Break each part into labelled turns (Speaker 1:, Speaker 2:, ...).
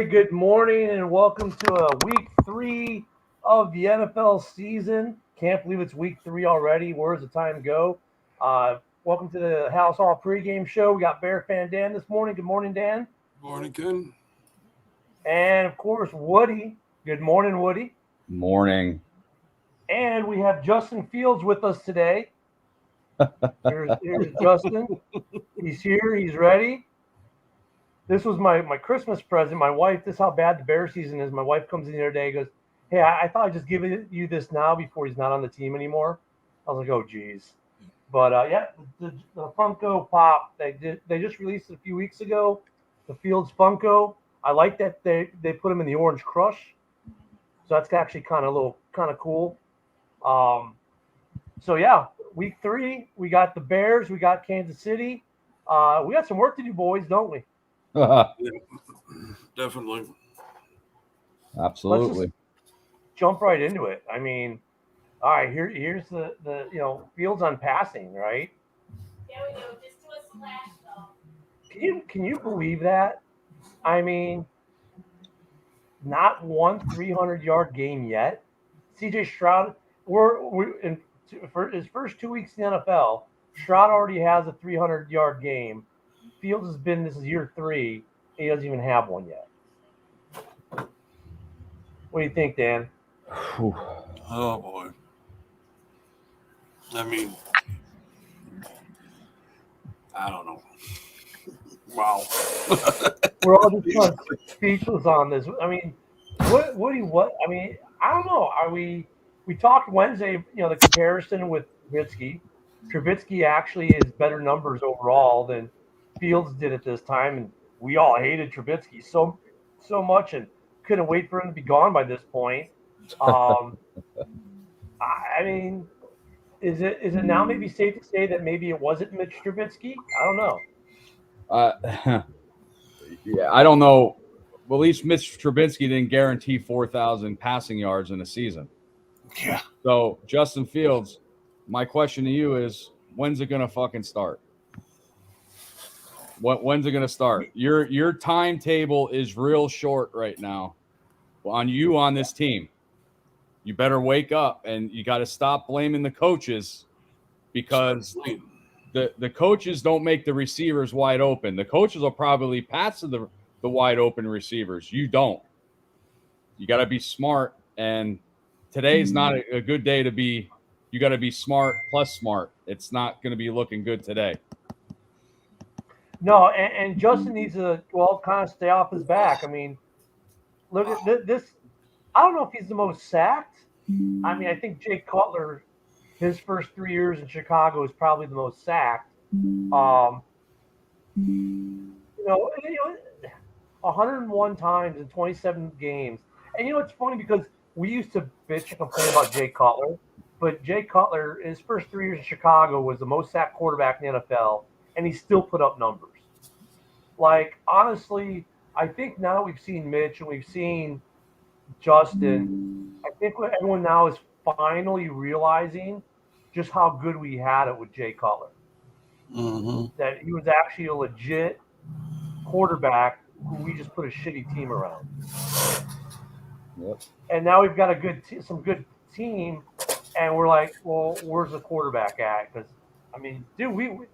Speaker 1: right, good morning and welcome to week 3 of the NFL season. Can't believe it's week 3 already. Where does the time go? Welcome to the Halas Pregame show. We got Bear fan Dan this morning. Good morning, Dan.
Speaker 2: Morning, Ken.
Speaker 1: And of course, Woody. Good morning, Woody.
Speaker 3: Morning.
Speaker 1: And we have Justin Fields with us today. Here's Justin. He's here. He's ready. This was my Christmas present. My wife, this is how bad the Bear season is. My wife comes in the other day and goes, hey, I thought I'd just give you this now before he's not on the team anymore. I was like, oh, geez. But, the Funko Pop, they just released it a few weeks ago, the Fields Funko. I like that they put him in the Orange Crush. So that's actually kind of cool. So, yeah, week 3, we got the Bears. We got Kansas City. We got some work to do, boys, don't we?
Speaker 2: Yeah, definitely.
Speaker 3: Absolutely.
Speaker 1: Let's just jump right into it. I mean, all right, here's the Fields on passing, right?
Speaker 4: There we go. Just do a splash though.
Speaker 1: Can you believe that? I mean, not one 300-yard game yet. CJ Stroud, for his first 2 weeks in the NFL, Stroud already has a 300-yard game. Fields has been, this is year 3, he doesn't even have one yet. What do you think, Dan?
Speaker 2: Oh, boy. I mean, I don't know. Wow.
Speaker 1: We're all just kind of speechless on this. I mean, what? I mean, I don't know. We talked Wednesday, the comparison with Trubisky. Trubisky actually is better numbers overall than Fields did at this time, and we all hated Trubisky so much and couldn't wait for him to be gone by this point. I mean, is it now maybe safe to say that maybe it wasn't Mitch Trubisky? I don't know.
Speaker 3: Yeah, I don't know. Well, at least Mitch Trubisky didn't guarantee 4,000 passing yards in a season.
Speaker 2: Yeah.
Speaker 3: So, Justin Fields, my question to you is, when's it going to fucking start? When's it going to start? Your timetable is real short right now on this team. You better wake up, and you got to stop blaming the coaches because the coaches don't make the receivers wide open. The coaches will probably pass to the wide open receivers. You don't. You got to be smart, and today's not a good day to be. You got to be smart plus smart. It's not going to be looking good today.
Speaker 1: No, and Justin needs to kind of stay off his back. I mean, look at this. I don't know if he's the most sacked. I mean, I think Jay Cutler, his first 3 years in Chicago, is probably the most sacked. 101 times in 27 games. And it's funny because we used to bitch and complain about Jay Cutler, but Jay Cutler, his first 3 years in Chicago, was the most sacked quarterback in the NFL, and he still put up numbers. Like, honestly, I think now that we've seen Mitch and we've seen Justin, I think everyone now is finally realizing just how good we had it with Jay Cutler.
Speaker 2: Mm-hmm.
Speaker 1: That he was actually a legit quarterback who we just put a shitty team around.
Speaker 3: Yep.
Speaker 1: And now we've got some good team, and we're like, well, where's the quarterback at? Because, I mean, did we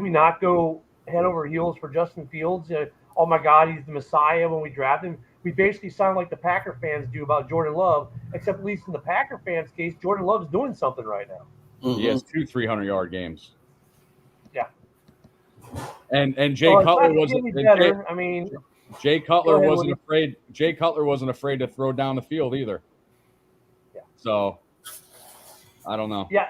Speaker 1: not go head over heels for Justin Fields? Oh, my God, he's the Messiah when we drafted him. We basically sound like the Packer fans do about Jordan Love, except at least in the Packer fans' case, Jordan Love's doing something right now.
Speaker 2: Mm-hmm.
Speaker 3: He has 2 300-yard games.
Speaker 1: Yeah.
Speaker 3: And Jay Cutler wasn't
Speaker 1: better. I mean,
Speaker 3: Jay Cutler wasn't afraid. Jay Cutler wasn't afraid to throw down the field either.
Speaker 1: Yeah.
Speaker 3: So I don't know.
Speaker 1: Yeah.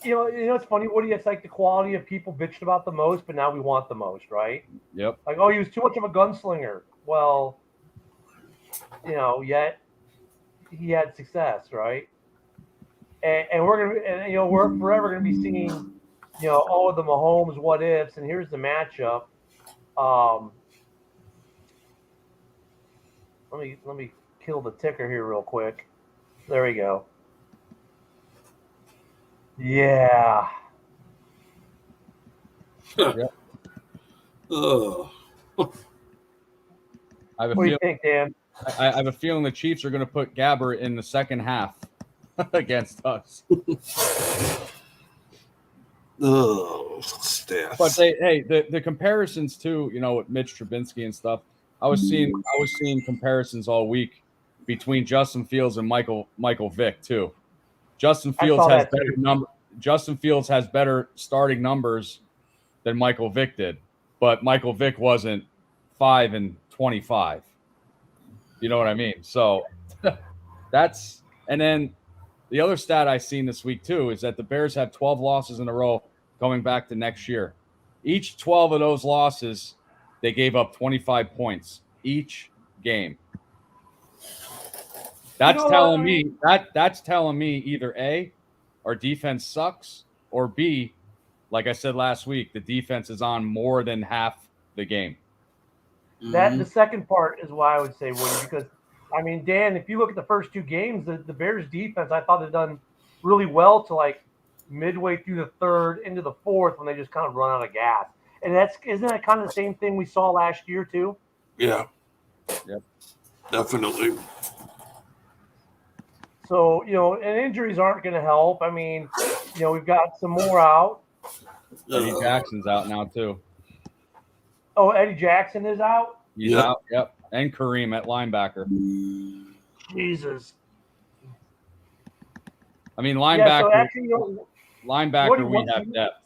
Speaker 1: It's funny, Woody. It's like the quality of people bitched about the most, but now we want the most, right?
Speaker 3: Yep.
Speaker 1: Like, oh, he was too much of a gunslinger. Well, yet he had success, right? And we're forever gonna be seeing, the Mahomes what ifs, and here's the matchup. Let me kill the ticker here real quick. There we go. Yeah.
Speaker 2: Ugh.
Speaker 3: I have a
Speaker 1: What do you
Speaker 3: feeling.
Speaker 1: think, Dan?
Speaker 3: I have a feeling the Chiefs are going to put Gabbert in the second half against us.
Speaker 2: Oh, stats.
Speaker 3: But the comparisons too, with Mitch Trubisky and stuff. I was seeing comparisons all week between Justin Fields and Michael Vick too. Justin Fields has better starting numbers than Michael Vick did, but Michael Vick wasn't 5-25. You know what I mean? So that's, and then the other stat I seen this week too is that the Bears have 12 losses in a row going back to next year. Each 12 of those losses, they gave up 25 points each game. That's telling me either A, our defense sucks, or B, like I said last week, the defense is on more than half the game.
Speaker 1: That the second part is why I would say Woody, because I mean, Dan, if you look at the first two games, the Bears defense I thought had done really well to like midway through the third into the fourth when they just kind of run out of gas. And isn't that kind of the same thing we saw last year too?
Speaker 2: Yeah.
Speaker 3: Yep.
Speaker 2: Definitely.
Speaker 1: So, and injuries aren't going to help. I mean, we've got some more out.
Speaker 3: Eddie Jackson's out now too.
Speaker 1: Oh, Eddie Jackson is out?
Speaker 3: He's out, yep. And Kareem at linebacker.
Speaker 1: Jesus.
Speaker 3: I mean, linebacker.
Speaker 1: Yeah, so actually,
Speaker 3: linebacker, we have depth.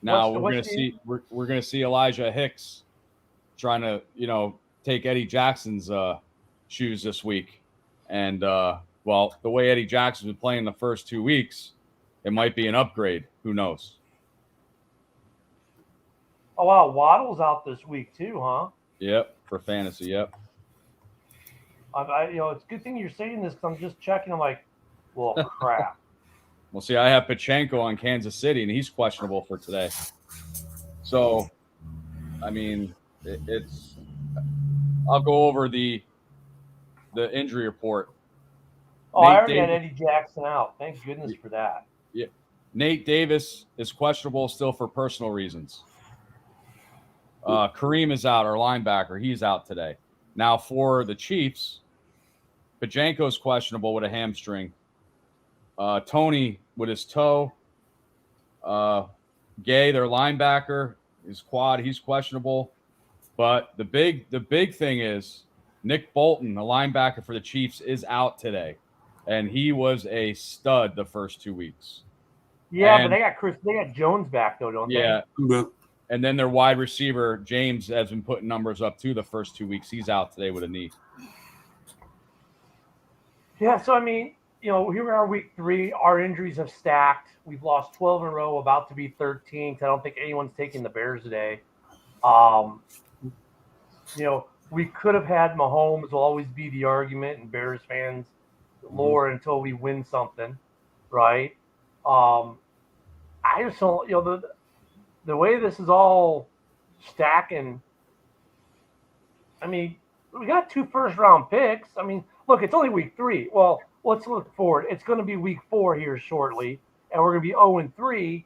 Speaker 3: Now we're gonna see Elijah Hicks trying to take Eddie Jackson's shoes this week, and the way Eddie Jackson's been playing the first 2 weeks, it might be an upgrade. Who knows?
Speaker 1: Oh wow, Waddle's out this week too, huh?
Speaker 3: Yep, for fantasy. Yep.
Speaker 1: It's a good thing you're saying this because I'm just checking. I'm like, well, crap.
Speaker 3: Well, see, I have Pachenko on Kansas City, and he's questionable for today. So, I mean, it's. I'll go over the injury report.
Speaker 1: Oh, I already had Eddie Jackson out. Thank goodness for that.
Speaker 3: Yeah, Nate Davis is questionable still for personal reasons. Kareem is out, our linebacker. He's out today. Now for the Chiefs, Pajenko's questionable with a hamstring. Tony with his toe. Gay, their linebacker, his quad, he's questionable. But the big thing is Nick Bolton, the linebacker for the Chiefs, is out today. And he was a stud the first 2 weeks.
Speaker 1: Yeah, but they got Jones back though, don't they?
Speaker 2: Yeah.
Speaker 3: And then their wide receiver, James, has been putting numbers up too the first 2 weeks. He's out today with a knee.
Speaker 1: Yeah, so I mean, here we are week 3. Our injuries have stacked. We've lost 12 in a row, about to be 13. I don't think anyone's taking the Bears today. We could have had Mahomes will always be the argument, and Bears fans lore until we win something, right? I just don't, the way this is all stacking. I mean, we got 2 first-round picks. I mean, look, it's only week 3. Well, let's look forward. It's going to be week 4 here shortly, and we're going to be 0-3.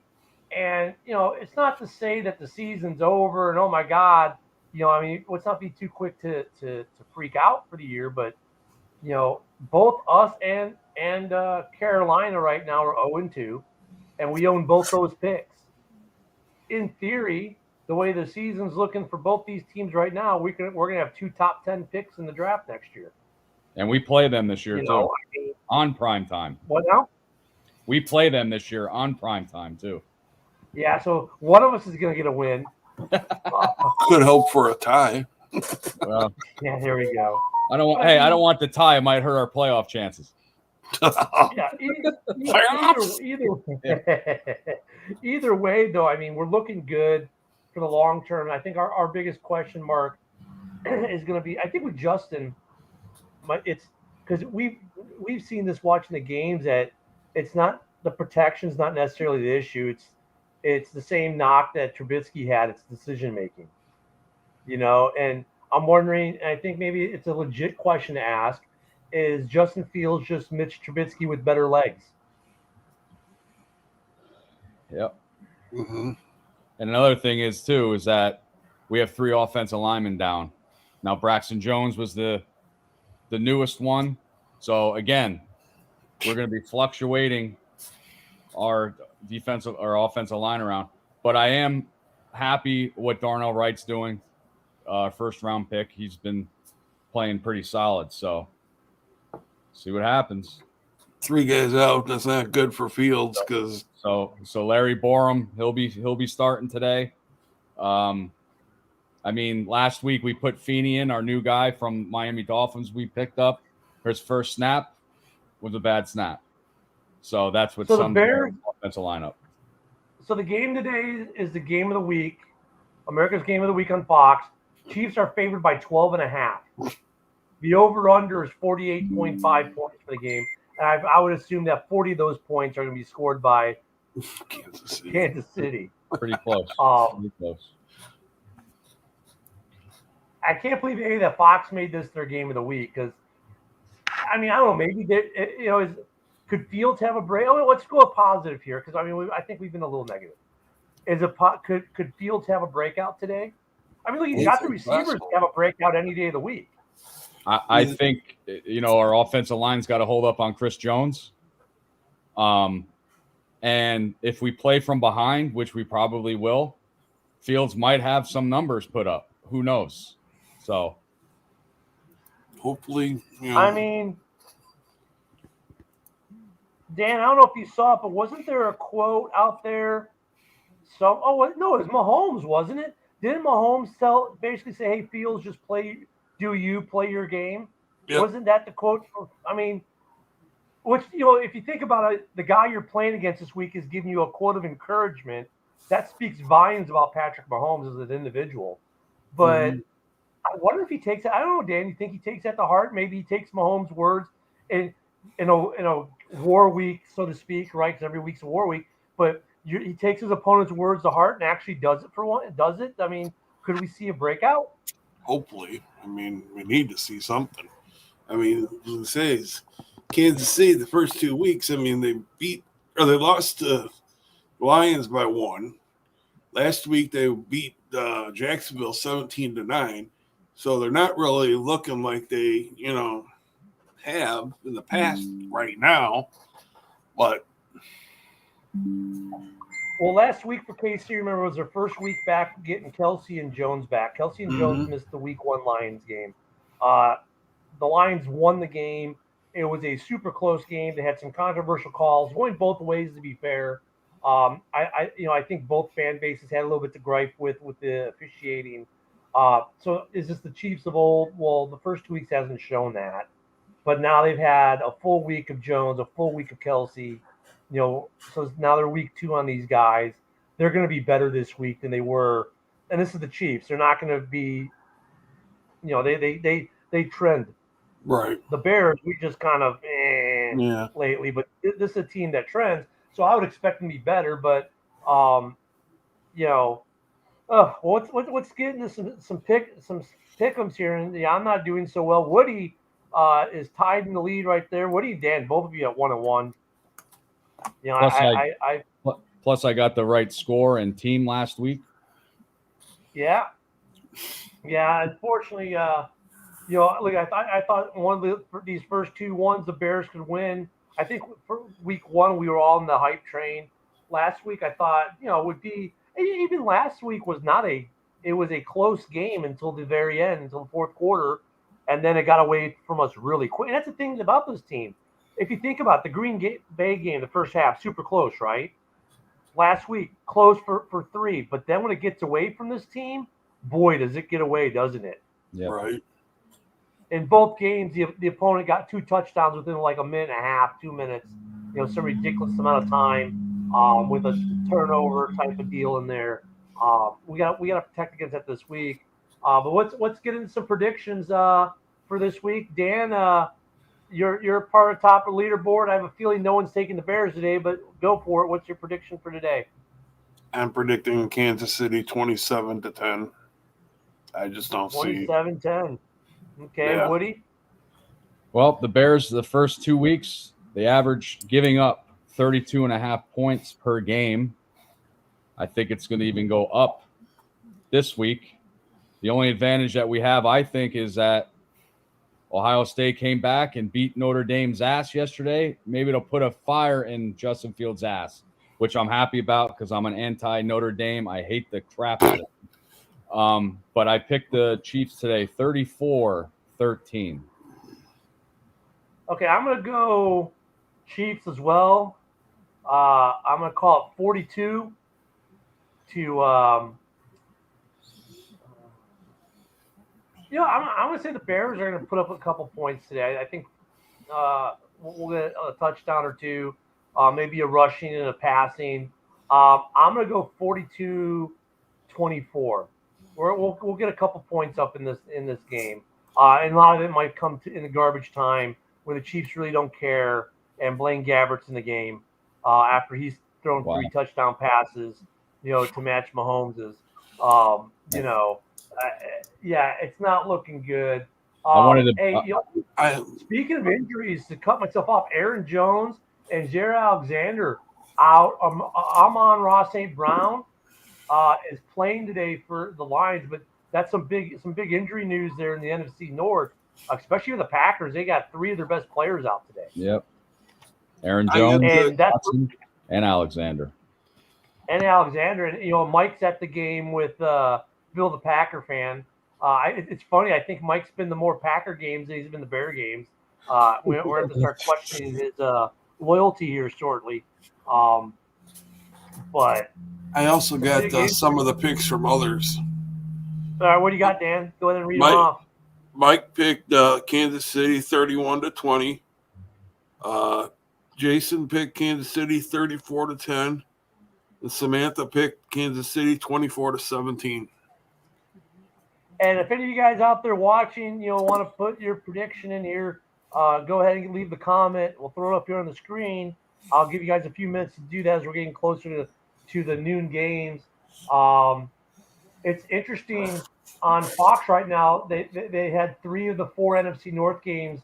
Speaker 1: And it's not to say that the season's over and oh my God, let's not be too quick to freak out for the year. But both us and Carolina right now are 0-2, and we own both those picks. In theory, the way the season's looking for both these teams right now, we're gonna have 2 top 10 picks in the draft next year.
Speaker 3: And we play them this year too, on prime time.
Speaker 1: What now?
Speaker 3: We play them this year on prime time too.
Speaker 1: Yeah, so one of us is gonna get a win.
Speaker 2: Could hope for a tie.
Speaker 3: Well,
Speaker 1: yeah, here we go.
Speaker 3: I don't want the tie. It might hurt our playoff chances.
Speaker 1: Yeah, either way, though, I mean, we're looking good for the long term. I think our biggest question mark is going to be, I think with Justin, it's because we've seen this watching the games that it's not the protection's not necessarily the issue. It's the same knock that Trubisky had. It's decision making, and I'm wondering, and I think maybe it's a legit question to ask. Is Justin Fields just Mitch Trubisky with better legs?
Speaker 3: Yep.
Speaker 2: Mm-hmm.
Speaker 3: And another thing is that we have 3 offensive linemen down. Now Braxton Jones was the newest one. So again, we're going to be fluctuating our offensive line around. But I am happy what Darnell Wright's doing. First round pick. He's been playing pretty solid. So see what happens.
Speaker 2: 3 guys out. That's not good for Fields because
Speaker 3: so Larry Borum, he'll be starting today. I mean, last week we put Feeney in, our new guy from Miami Dolphins we picked up. His first snap was a bad snap. So that's what
Speaker 1: the Bears
Speaker 3: offensive lineup.
Speaker 1: So the game today is the game of the week, America's game of the week on Fox. Chiefs are favored by 12.5. The over-under is 48.5 points for the game. And I would assume that 40 of those points are going to be scored by Kansas City.
Speaker 3: Pretty close. Pretty close.
Speaker 1: I can't believe that Fox made this their game of the week because, I mean, I don't know, maybe could Fields have a break? Oh, let's go positive here because I think we've been a little negative. Could Fields have a breakout today? I mean, look, you got the receivers have a breakout any day of the week.
Speaker 3: I think our offensive line's got to hold up on Chris Jones. And if we play from behind, which we probably will, Fields might have some numbers put up. Who knows? So
Speaker 2: hopefully,
Speaker 1: I mean, Dan, I don't know if you saw it, but wasn't there a quote out there? No, it was Mahomes, wasn't it? Didn't Mahomes basically say, "Hey, Fields, just play your game"? Yep. Wasn't that the quote? I mean, which if you think about it, the guy you're playing against this week is giving you a quote of encouragement. That speaks volumes about Patrick Mahomes as an individual. But I wonder if he takes it. I don't know, Dan. You think he takes that to heart? Maybe he takes Mahomes' words in a war week, so to speak, right? Because every week's a war week. But he takes his opponent's words to heart and actually does it for one. Does it? I mean, could we see a breakout?
Speaker 2: Hopefully. I mean, we need to see something. I mean, as it says, Kansas City the first 2 weeks. I mean, they lost to Lions by 1. Last week they beat Jacksonville 17-9. So they're not really looking like they, have in the past right now. But
Speaker 1: last week for KC, remember, was their first week back getting Kelsey and Jones back. Kelsey and Jones missed the week 1 Lions game. The Lions won the game. It was a super close game. They had some controversial calls going both ways, to be fair. I think both fan bases had a little bit to gripe with the officiating. So is this the Chiefs of old? Well, the first 2 weeks hasn't shown that. But now they've had a full week of Jones, a full week of Kelsey. So now they're week 2 on these guys. They're going to be better this week than they were. And this is the Chiefs. They're not going to be, they trend.
Speaker 2: Right.
Speaker 1: The Bears, we just kind of lately. But this is a team that trends. So I would expect them to be better. But, let's get into some pick'ems here. And I'm not doing so well. Woody is tied in the lead right there. Woody, Dan, both of you at 1-1.
Speaker 3: Plus I got the right score and team last week.
Speaker 1: Yeah. Unfortunately, look, I thought one of these first 2 ones the Bears could win. I think for week 1 we were all in the hype train. Last week I thought it would be. Even last week was it was a close game until the very end, until the fourth quarter, and then it got away from us really quick. And that's the thing about this team. If you think about the Green Bay game, the first half, super close, right? Last week, close for 3. But then when it gets away from this team, boy, does it get away, doesn't it?
Speaker 2: Yeah. Right.
Speaker 1: In both games, the opponent got 2 touchdowns within like a minute and a half, 2 minutes, some ridiculous amount of time with a turnover type of deal in there. We got to protect against that this week. But let's get into some predictions for this week. Dan, you're part of the top of the leaderboard. I have a feeling no one's taking the Bears today, but go for it. What's your prediction for today?
Speaker 2: I'm predicting Kansas City 27-10. I just don't see
Speaker 1: 27-10. Okay, yeah. Woody?
Speaker 3: Well, the Bears, the first 2 weeks, they averaged giving up 32.5 points per game. I think it's going to even go up this week. The only advantage that we have, I think, is that Ohio State came back and beat Notre Dame's ass yesterday. Maybe it'll put a fire in Justin Fields' ass, which I'm happy about because I'm an anti-Notre Dame. I hate the crap out of them. But I picked the Chiefs today, 34-13.
Speaker 1: Okay, I'm going to go Chiefs as well. I'm going to call it 42 to I'm going to say the Bears are going to put up a couple points today. I think we'll get a touchdown or two, maybe a rushing and a passing. I'm going to go 42-24. We'll get a couple points up in this game, and a lot of it might come in the garbage time where the Chiefs really don't care, and Blaine Gabbert's in the game after he's thrown 3 touchdown passes, to match Mahomes's. Yeah, it's not looking good. Speaking of injuries, to cut myself off, Aaron Jones and Jared Alexander out. Amon-Ra St. Brown is playing today for the Lions, but that's some big injury news there in the NFC North, especially with the Packers. They got 3 of their best players out today.
Speaker 3: Yep. Aaron Jones and Alexander.
Speaker 1: And Mike's at the game with Bill the Packer fan. It's funny. I think Mike's been to more Packer games than he's been to Bear games. We're going to start questioning his loyalty here shortly. But
Speaker 2: I also got some of the picks from others.
Speaker 1: All right, what do you got, Dan? Go ahead and read them off.
Speaker 2: Mike picked Kansas City 31-20. Jason picked Kansas City 34-10. And Samantha picked Kansas City 24-17.
Speaker 1: And if any of you guys out there watching, want to put your prediction in here, go ahead and leave the comment. We'll throw it up here on the screen. I'll give you guys a few minutes to do that as we're getting closer to the noon games. It's interesting on Fox right now. They had 3 of the 4 NFC North games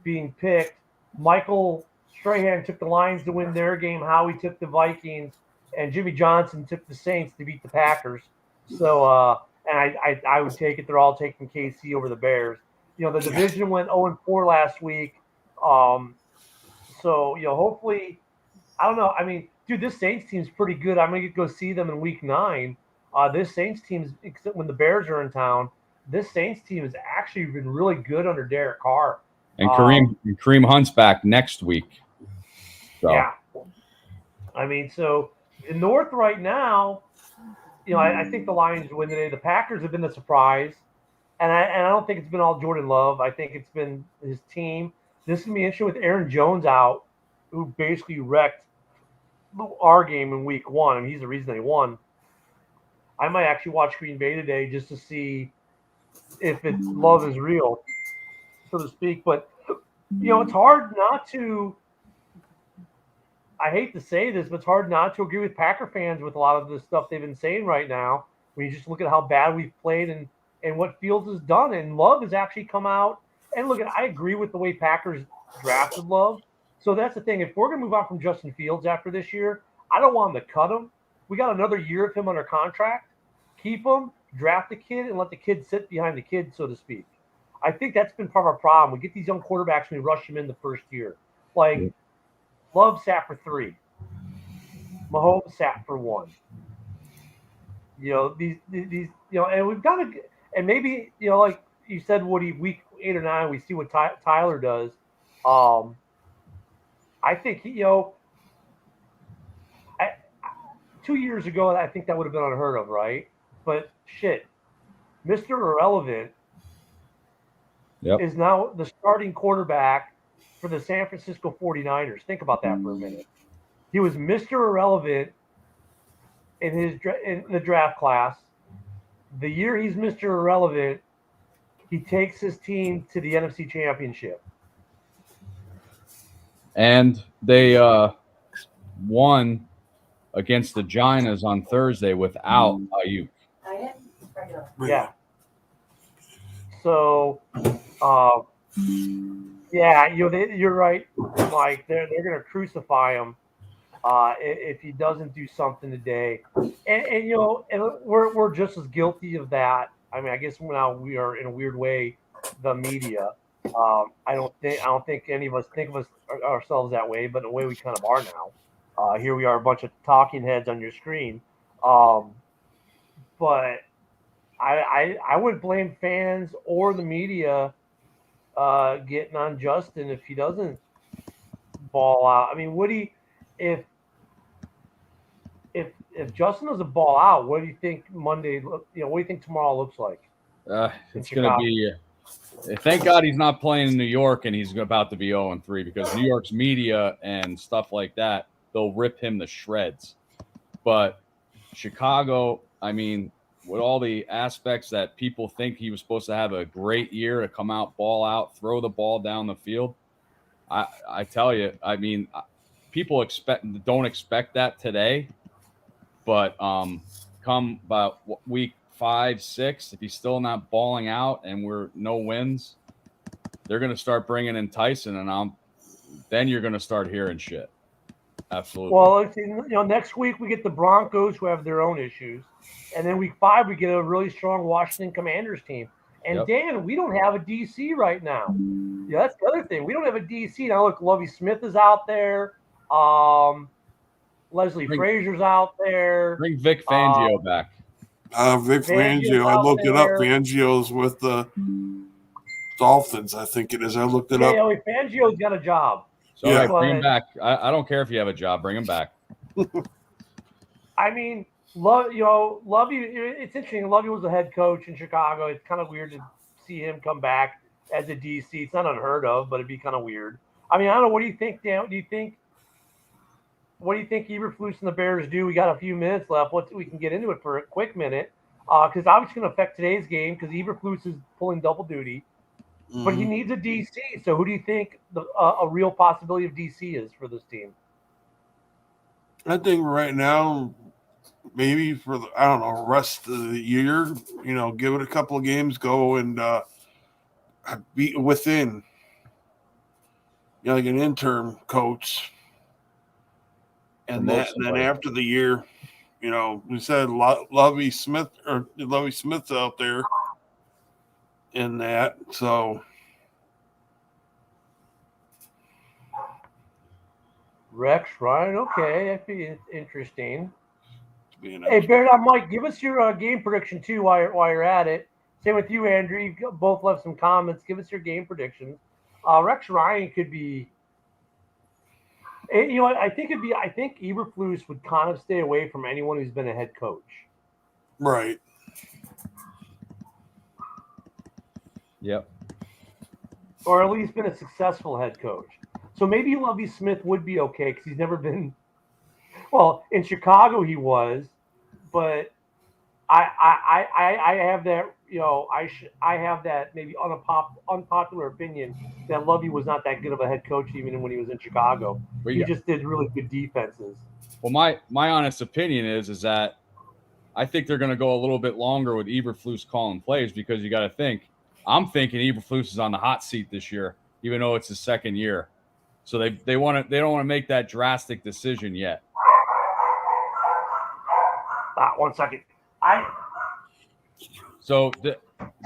Speaker 1: being picked. Michael Strahan took the Lions to win their game. Howie took the Vikings, and Jimmy Johnson took the Saints to beat the Packers. So, and I would take it. They're all taking KC over the Bears. The division went 0-4 last week. So, hopefully, I don't know. I mean, dude, this Saints team's pretty good. I'm going to go see them in week 9. This Saints team, except when the Bears are in town, this Saints team has actually been really good under Derek Carr.
Speaker 3: And Kareem Hunt's back next week. So.
Speaker 1: Yeah. I mean, so the North right now, I think the Lions win today. The Packers have been the surprise. And I don't think it's been all Jordan Love. I think it's been his team. This is going to be interesting with Aaron Jones out, who basically wrecked our game in week 1. I mean, he's the reason they won. I might actually watch Green Bay today just to see if love is real, so to speak. But, it's hard not to – I hate to say this, but it's hard not to agree with Packer fans with a lot of the stuff they've been saying right now. When you just look at how bad we've played and what Fields has done. And Love has actually come out. And look, I agree with the way Packers drafted Love. So that's the thing. If we're going to move on from Justin Fields after this year, I don't want them to cut him. We got another year of him under contract. Keep him, draft the kid, and let the kid sit behind the kid, so to speak. I think that's been part of our problem. We get these young quarterbacks and we rush them in the first year. Like, Love sat for 3. Mahomes sat for 1. These and we've got to – and maybe, like you said, Woody, week 8 or 9, we see what Tyler does. I think, 2 years ago, I think that would have been unheard of, right? But shit, Mr. Irrelevant is now the starting quarterback for the San Francisco 49ers. Think about that for a minute. He was Mr. Irrelevant in the draft class. The year he's Mr. Irrelevant, he takes his team to the NFC Championship.
Speaker 3: And they won against the Giants on Thursday without Ayuk.
Speaker 1: Yeah. So, you're right, Mike. They're going to crucify him if he doesn't do something today. And we're just as guilty of that I mean, I guess now we are in a weird way the media. I don't think any of us think of ourselves that way, but in a way we kind of are now. Here we are, a bunch of talking heads on your screen. Um, but I wouldn't blame fans or the media getting on Justin if he doesn't ball out. I mean, would he if if Justin doesn't ball out? What do you think Monday? What do you think tomorrow looks like?
Speaker 3: It's going to be. Thank God he's not playing in New York and he's about to be 0-3 because New York's media and stuff like that, they'll rip him to shreds. But Chicago, I mean, with all the aspects that people think he was supposed to have a great year to come out, ball out, throw the ball down the field, I tell you, I mean, people don't expect that today, but come about week 5, 6, if he's still not balling out and we're no wins, they're going to start bringing in Tyson, and then you're going to start hearing shit. Absolutely.
Speaker 1: Well, next week we get the Broncos, who have their own issues, and then week 5 we get a really strong Washington Commanders team. And Dan, we don't have a DC right now. Yeah, that's the other thing. We don't have a DC now. Look, Lovie Smith is out there. Leslie Frazier's out there.
Speaker 3: Bring Vic Fangio back.
Speaker 2: Vic Fangio. I looked it up. Fangio's with the Dolphins, I think it is. I looked it up.
Speaker 1: Yeah, Fangio's got a job.
Speaker 3: So yeah, bring him back. I don't care if you have a job. Bring him back.
Speaker 1: I mean, Lovie. It's interesting. Lovie was the head coach in Chicago. It's kind of weird to see him come back as a DC. It's not unheard of, but it'd be kind of weird. I mean, I don't know. What do you think, Dan? What do you think Eberflus and the Bears do? We got a few minutes left. We can get into it for a quick minute, because obviously going to affect today's game because Eberflus is pulling double duty. But he needs a DC. So who do you think a real possibility of DC is for this team?
Speaker 2: I think right now, maybe for the rest of the year, give it a couple of games, go and be within, like an interim coach, and then after the year, we said Lovie Smith's out there. In that, so
Speaker 1: Rex Ryan, okay, that'd be interesting. Hey, Barrett, Mike, give us your game prediction too while you're at it. Same with you, Andrew. You both left some comments. Give us your game predictions. Rex Ryan could be. I think Eberflus would kind of stay away from anyone who's been a head coach.
Speaker 2: Right.
Speaker 3: Yep.
Speaker 1: Or at least been a successful head coach. So maybe Lovie Smith would be okay because he's never been. Well, in Chicago he was, but I have that. I have that maybe unpopular opinion that Lovie was not that good of a head coach even when he was in Chicago. He just did really good defenses.
Speaker 3: Well, my honest opinion is that I think they're going to go a little bit longer with Eberflus calling plays because you got to think. I'm thinking Eberflus is on the hot seat this year, even though it's his second year. So they don't want to make that drastic decision yet.
Speaker 1: 1 second.
Speaker 3: So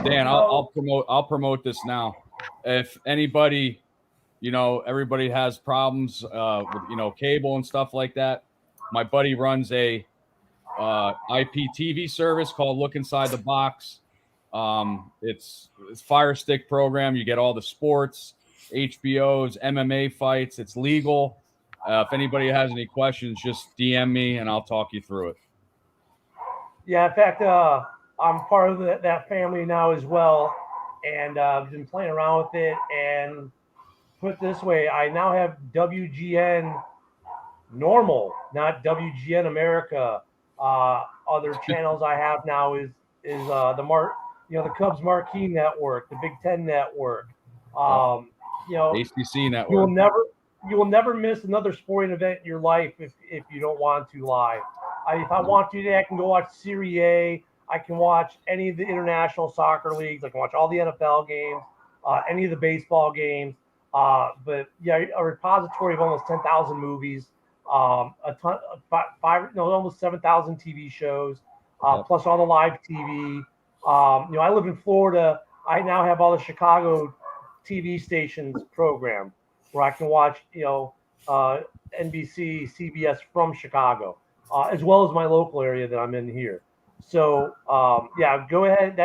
Speaker 3: Dan, I'll promote this now. If anybody, everybody has problems with cable and stuff like that. My buddy runs a IPTV service called Look Inside the Box. It's Fire Stick program. You get all the sports, HBOs, MMA fights. It's legal. If anybody has any questions, just DM me and I'll talk you through it.
Speaker 1: Yeah, in fact, I'm part of that family now as well, and I've been playing around with it. And put it this way, I now have WGN Normal, not WGN America. Other channels I have now is the Cubs Marquee Network, the Big Ten Network,
Speaker 3: ACC Network.
Speaker 1: You will never miss another sporting event in your life if you don't want to live. If I want to today, I can go watch Serie A. I can watch any of the international soccer leagues. I can watch all the NFL games, any of the baseball games. But yeah, a repository of almost 10,000 movies, a ton of almost 7,000 TV shows, plus all the live TV. I live in Florida. I now have all the Chicago TV stations programmed where I can watch, NBC, CBS from Chicago, as well as my local area that I'm in here. So, go ahead.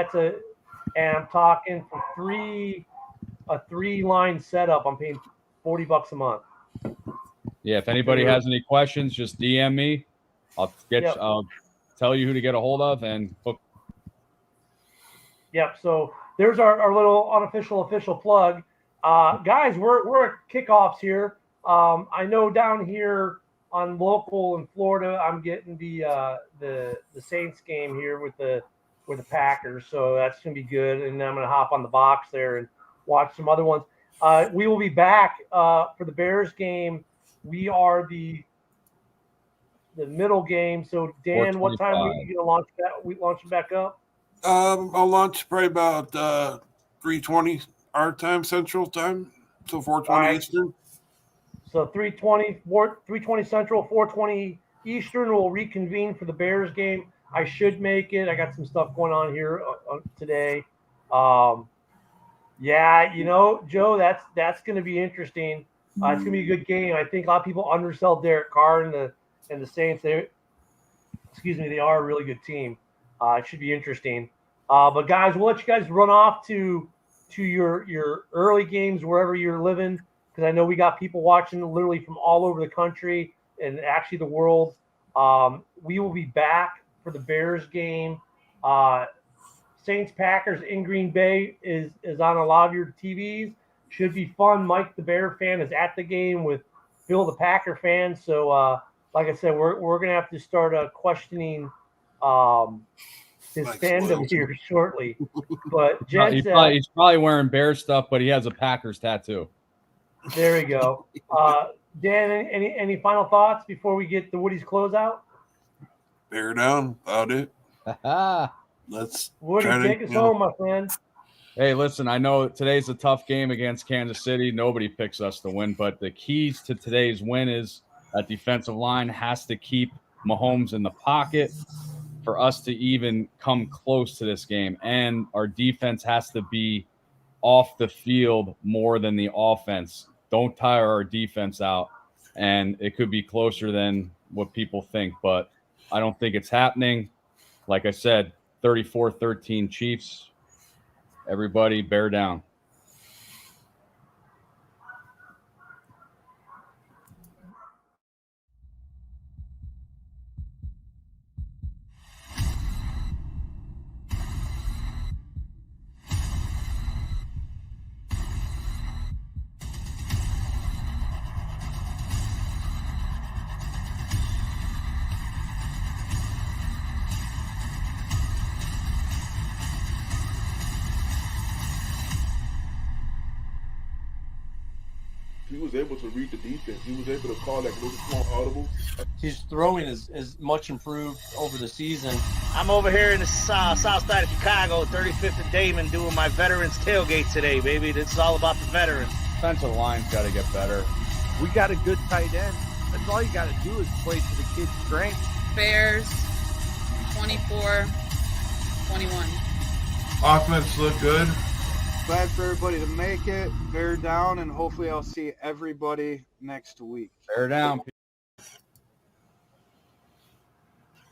Speaker 1: And I'm talking for a 3-line setup. I'm paying $40 a month.
Speaker 3: Yeah, if anybody has any questions, just DM me. I'll tell you who to get a hold of and book.
Speaker 1: Yep. So there's our little unofficial official plug. Guys, we're at kickoffs here. I know down here on local in Florida, I'm getting the Saints game here with the Packers, so that's gonna be good. And then I'm gonna hop on the box there and watch some other ones. We will be back for the Bears game. We are the middle game. So Dan, what time are you gonna launch that? We launching back up?
Speaker 2: I'll launch probably about 3:20 our time, Central Time, so 4:20 Eastern.
Speaker 1: So 3:20 Central, 4:20 Eastern. We'll reconvene for the Bears game. I should make it. I got some stuff going on here today. Joe, that's going to be interesting. It's going to be a good game. I think a lot of people undersell Derek Carr and the Saints. They are a really good team. It should be interesting. But guys, we'll let you guys run off to your early games wherever you're living, because I know we got people watching literally from all over the country and actually the world. We will be back for the Bears game. Saints Packers in Green Bay is on a lot of your TVs. Should be fun. Mike, the Bear fan, is at the game with Bill, the Packer fan. So, like I said, we're gonna have to start questioning his fandom here shortly. But Jen
Speaker 3: he's probably wearing Bear stuff, but he has a Packers tattoo.
Speaker 1: There we go. Dan, any final thoughts before we get the Woody's closeout?
Speaker 2: Bear down about it. Let's
Speaker 1: Woody, take us home, my friend.
Speaker 3: Hey, listen, I know today's a tough game against Kansas City. Nobody picks us to win, but the keys to today's win is that defensive line has to keep Mahomes in the pocket for us to even come close to this game. And our defense has to be off the field more than the offense. Don't tire our defense out. And it could be closer than what people think, but I don't think it's happening. Like I said, 34-13 Chiefs. Everybody bear down.
Speaker 5: He was able to read the defense. He was able to call that little small audible.
Speaker 6: His throwing is much improved over the season.
Speaker 7: I'm over here in the south side of Chicago, 35th and Damon, doing my veterans tailgate today, baby. This is all about the veterans.
Speaker 3: Defensive line's got to get better.
Speaker 8: We got a good tight end. That's all you got to do is play to the kid's strength.
Speaker 9: Bears 24-21.
Speaker 10: Offense looked good.
Speaker 11: Glad for everybody to make it. Bear down, and hopefully I'll see everybody next week.
Speaker 3: Bear down.